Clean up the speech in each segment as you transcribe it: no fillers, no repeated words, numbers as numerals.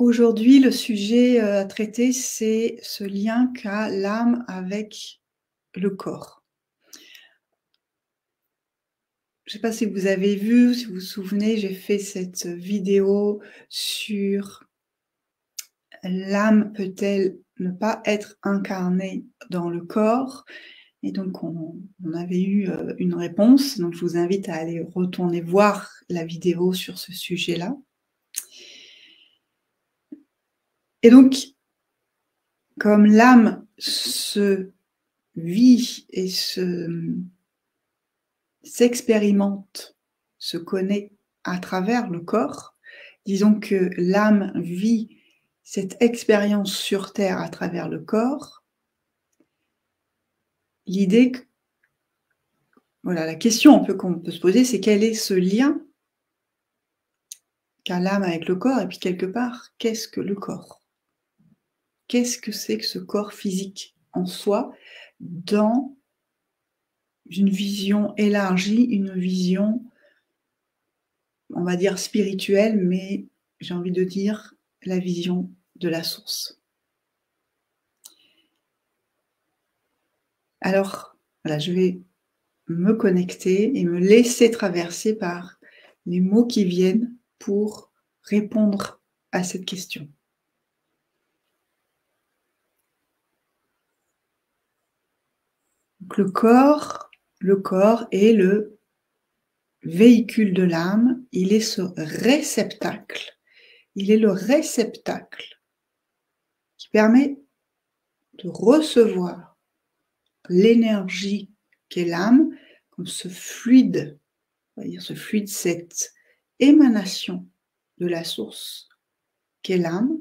Aujourd'hui, le sujet à traiter, c'est ce lien qu'a l'âme avec le corps. Je ne sais pas si vous avez vu, si vous vous souvenez, j'ai fait cette vidéo sur l'âme peut-elle ne pas être incarnée dans le corps? Et donc on avait eu une réponse, donc je vous invite à aller retourner voir la vidéo sur ce sujet-là. Et donc, comme l'âme se vit et s'expérimente, se connaît à travers le corps, disons que l'âme vit cette expérience sur Terre à travers le corps, l'idée que, voilà, la question un peu qu'on peut se poser, c'est quel est ce lien qu'a l'âme avec le corps, et puis quelque part, qu'est-ce que le corps? Qu'est-ce que c'est que ce corps physique en soi, dans une vision élargie, une vision, on va dire spirituelle, mais j'ai envie de dire la vision de la source. Alors, voilà, je vais me connecter et me laisser traverser par les mots qui viennent pour répondre à cette question. Donc, le corps est le véhicule de l'âme, il est ce réceptacle. Il est le réceptacle qui permet de recevoir l'énergie qu'est l'âme, comme ce fluide, on va dire ce fluide, cette émanation de la source qu'est l'âme.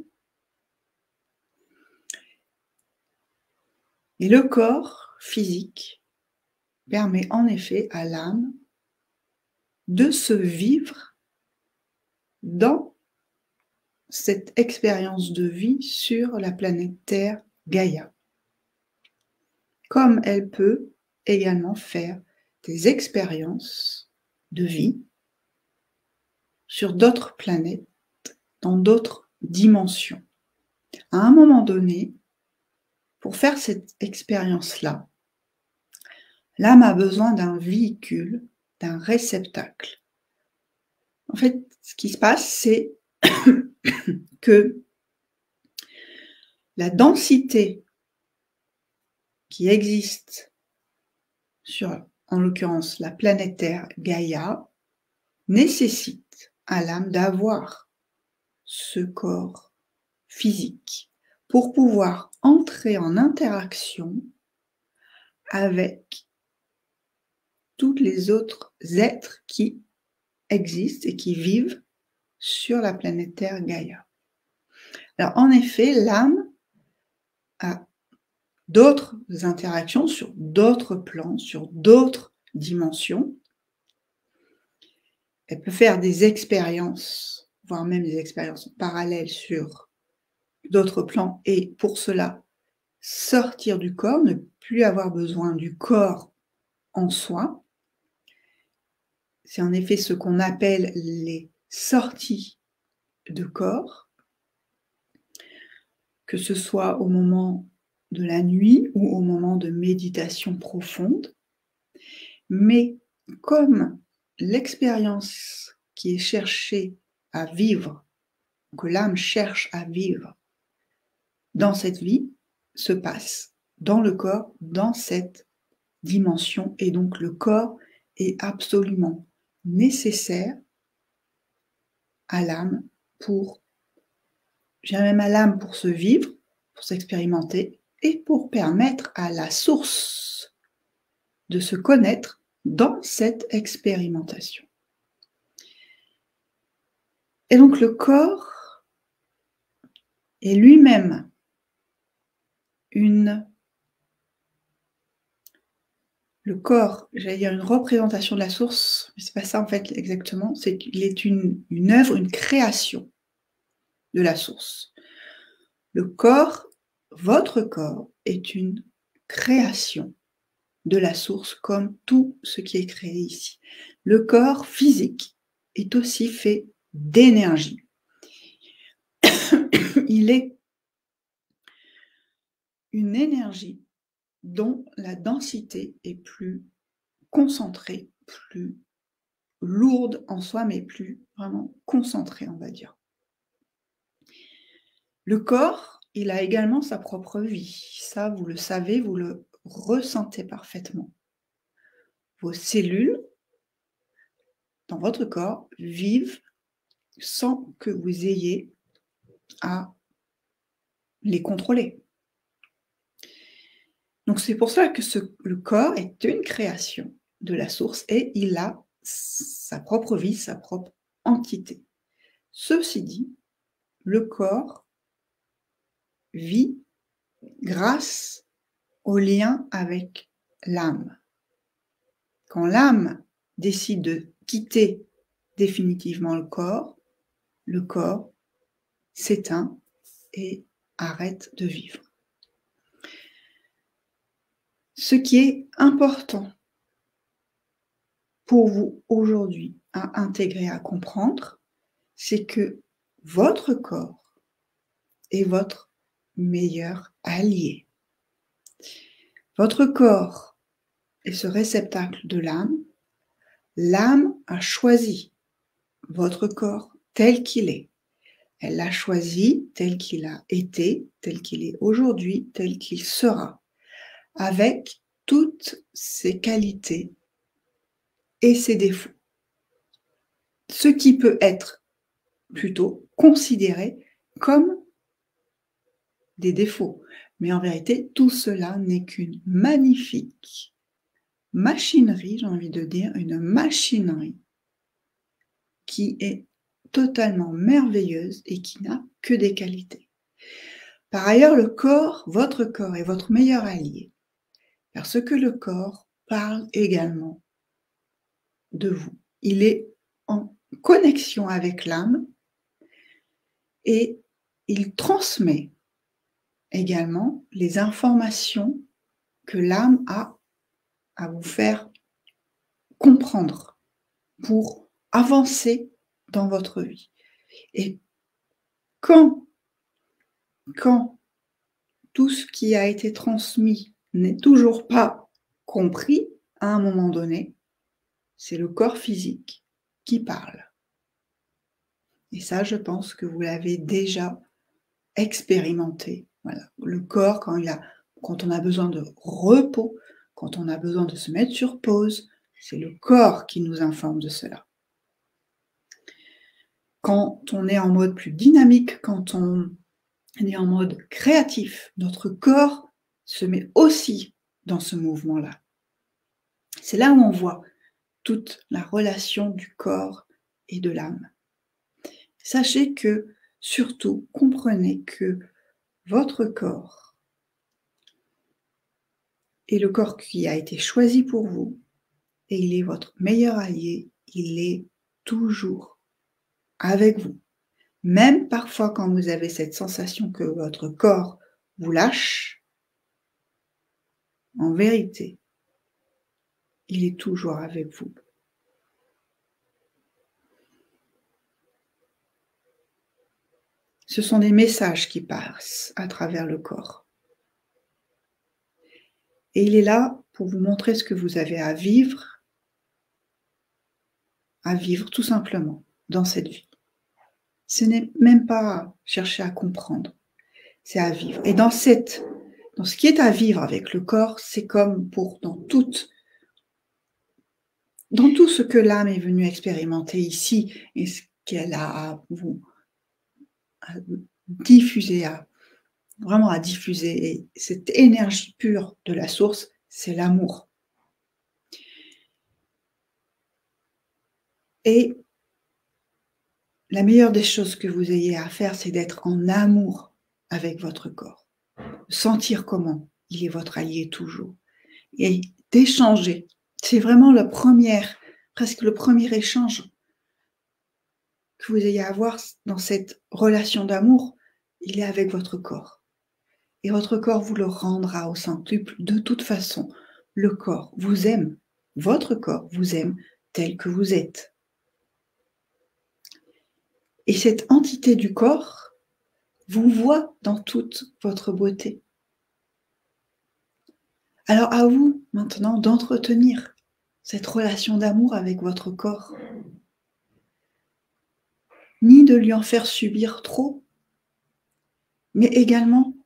Et le corps physique permet en effet à l'âme de se vivre dans cette expérience de vie sur la planète Terre Gaïa. Comme elle peut également faire des expériences de vie sur d'autres planètes, dans d'autres dimensions. À un moment donné, pour faire cette expérience-là, l'âme a besoin d'un véhicule, d'un réceptacle. En fait, ce qui se passe, c'est que la densité qui existe sur, en l'occurrence, la planète Terre Gaïa, nécessite à l'âme d'avoir ce corps physique pour pouvoir entrer en interaction avec tous les autres êtres qui existent et qui vivent sur la planète Terre Gaïa. Alors en effet, l'âme a d'autres interactions sur d'autres plans, sur d'autres dimensions. Elle peut faire des expériences, voire même des expériences parallèles sur d'autres plans, et pour cela, sortir du corps, ne plus avoir besoin du corps en soi. C'est en effet ce qu'on appelle les sorties de corps, que ce soit au moment de la nuit ou au moment de méditation profonde. Mais comme l'expérience qui est cherchée à vivre, que l'âme cherche à vivre dans cette vie, se passe dans le corps, dans cette dimension, et donc le corps est absolument nécessaire à l'âme pour, je dirais même à l'âme pour se vivre, pour s'expérimenter et pour permettre à la source de se connaître dans cette expérimentation. Et donc le corps est lui-même le corps, j'allais dire une représentation de la source, mais c'est pas ça en fait exactement, c'est qu'il est une œuvre, une création de la source. Le corps, votre corps, est une création de la source comme tout ce qui est créé ici. Le corps physique est aussi fait d'énergie. il est une énergie dont la densité est plus concentrée, plus lourde en soi, mais plus vraiment concentrée, on va dire. Le corps, il a également sa propre vie. Ça, vous le savez, vous le ressentez parfaitement. Vos cellules dans votre corps vivent sans que vous ayez à les contrôler. Donc c'est pour ça que le corps est une création de la source et il a sa propre vie, sa propre entité. Ceci dit, le corps vit grâce au lien avec l'âme. Quand l'âme décide de quitter définitivement le corps s'éteint et arrête de vivre. Ce qui est important pour vous aujourd'hui à intégrer, à comprendre, c'est que votre corps est votre meilleur allié. Votre corps est ce réceptacle de l'âme. L'âme a choisi votre corps tel qu'il est. Elle l'a choisi tel qu'il a été, tel qu'il est aujourd'hui, tel qu'il sera, avec toutes ses qualités et ses défauts. Ce qui peut être plutôt considéré comme des défauts. Mais en vérité, tout cela n'est qu'une magnifique machinerie, j'ai envie de dire, une machinerie qui est totalement merveilleuse et qui n'a que des qualités. Par ailleurs, le corps, votre corps est votre meilleur allié, parce que le corps parle également de vous. Il est en connexion avec l'âme et il transmet également les informations que l'âme a à vous faire comprendre pour avancer dans votre vie. Et quand tout ce qui a été transmis n'est toujours pas compris, à un moment donné, c'est le corps physique qui parle. Et ça, je pense que vous l'avez déjà expérimenté. Voilà. Le corps, quand on a besoin de repos, quand on a besoin de se mettre sur pause, c'est le corps qui nous informe de cela. Quand on est en mode plus dynamique, quand on est en mode créatif, notre corps se met aussi dans ce mouvement-là. C'est là où on voit toute la relation du corps et de l'âme. Sachez que, surtout, comprenez que votre corps est le corps qui a été choisi pour vous et il est votre meilleur allié, il est toujours avec vous. Même parfois quand vous avez cette sensation que votre corps vous lâche, en vérité, il est toujours avec vous. Ce sont des messages qui passent à travers le corps. Et il est là pour vous montrer ce que vous avez à vivre tout simplement dans cette vie. Ce n'est même pas à chercher à comprendre, c'est à vivre. Et dans ce qui est à vivre avec le corps, c'est comme dans tout ce que l'âme est venue expérimenter ici et ce qu'elle a à vous diffuser, à diffuser. Et cette énergie pure de la source, c'est l'amour. Et la meilleure des choses que vous ayez à faire, c'est d'être en amour avec votre corps. Sentir comment il est votre allié toujours. Et d'échanger. C'est vraiment presque le premier échange que vous ayez à avoir dans cette relation d'amour. Il est avec votre corps. Et votre corps vous le rendra au centuple. De toute façon, le corps vous aime. Votre corps vous aime tel que vous êtes. Et cette entité du corps vous voit dans toute votre beauté. Alors à vous maintenant d'entretenir cette relation d'amour avec votre corps, ni de lui en faire subir trop, mais également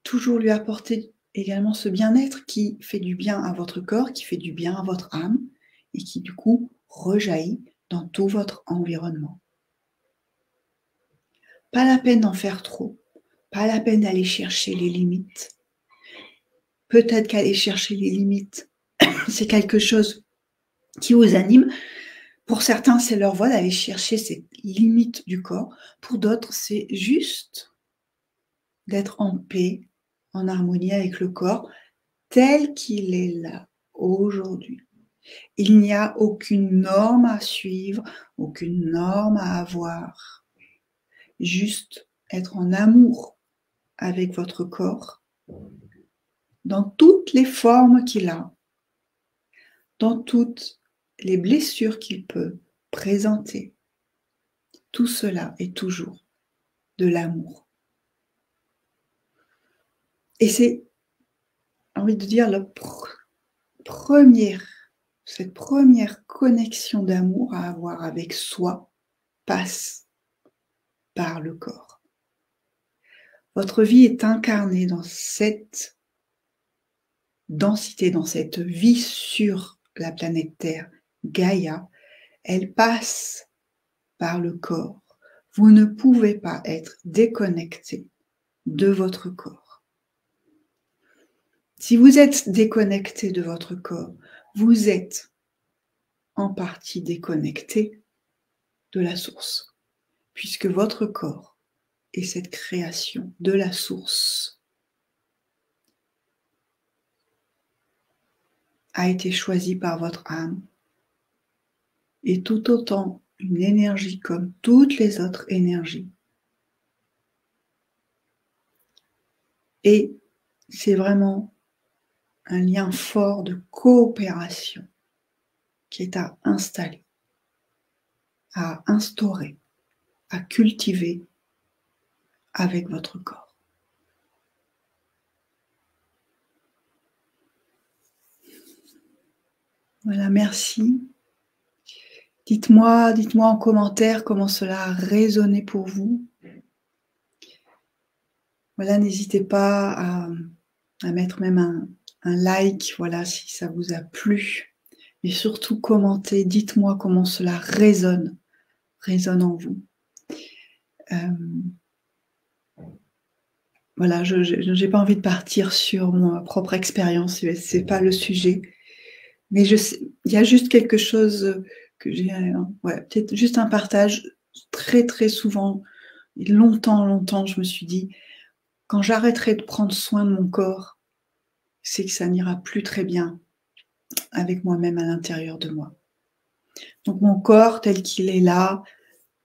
toujours lui apporter également ce bien-être qui fait du bien à votre corps, qui fait du bien à votre âme et qui du coup rejaillit dans tout votre environnement. Pas la peine d'en faire trop, pas la peine d'aller chercher les limites. Peut-être qu'aller chercher les limites, c'est quelque chose qui vous anime. Pour certains, c'est leur voie d'aller chercher ces limites du corps. Pour d'autres, c'est juste d'être en paix, en harmonie avec le corps, tel qu'il est là aujourd'hui. Il n'y a aucune norme à suivre, aucune norme à avoir. Juste être en amour avec votre corps, dans toutes les formes qu'il a, dans toutes les blessures qu'il peut présenter. Tout cela est toujours de l'amour. Et c'est, j'ai envie de dire, cette première connexion d'amour à avoir avec soi passe par le corps. Votre vie est incarnée dans cette densité, dans cette vie sur la planète Terre, Gaïa. Elle passe par le corps. Vous ne pouvez pas être déconnecté de votre corps. Si vous êtes déconnecté de votre corps, vous êtes en partie déconnecté de la source, puisque votre corps est cette création de la source, a été choisi par votre âme, et tout autant une énergie comme toutes les autres énergies. Et c'est vraiment un lien fort de coopération qui est à installer, à instaurer, à cultiver avec votre corps. Voilà, merci. Dites-moi en commentaire comment cela a résonné pour vous. Voilà, n'hésitez pas à mettre même un like, voilà, si ça vous a plu. Mais surtout, commentez, dites-moi comment cela résonne en vous. Voilà, je n'ai pas envie de partir sur ma propre expérience, c'est pas le sujet. Mais il y a juste quelque chose que j'ai, peut-être juste un partage. Très très souvent, longtemps, je me suis dit, quand j'arrêterai de prendre soin de mon corps, c'est que ça n'ira plus très bien avec moi-même à l'intérieur de moi. Donc mon corps tel qu'il est là,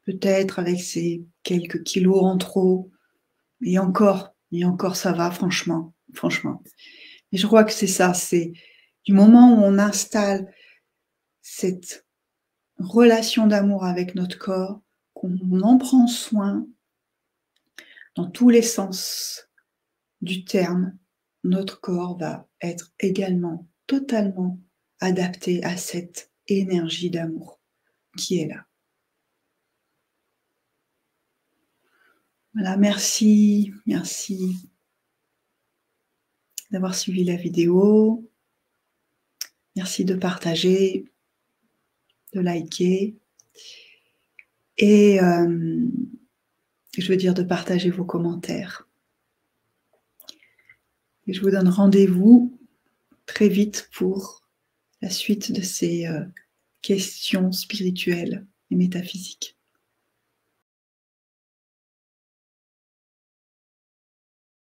peut-être avec ses quelques kilos en trop, et encore ça va, franchement. Et je crois que c'est ça, c'est du moment où on installe cette relation d'amour avec notre corps, qu'on en prend soin dans tous les sens du terme, notre corps va être également totalement adapté à cette énergie d'amour qui est là. Voilà, merci d'avoir suivi la vidéo. Merci de partager, de liker et je veux dire de partager vos commentaires. Et je vous donne rendez-vous très vite pour la suite de ces questions spirituelles et métaphysiques.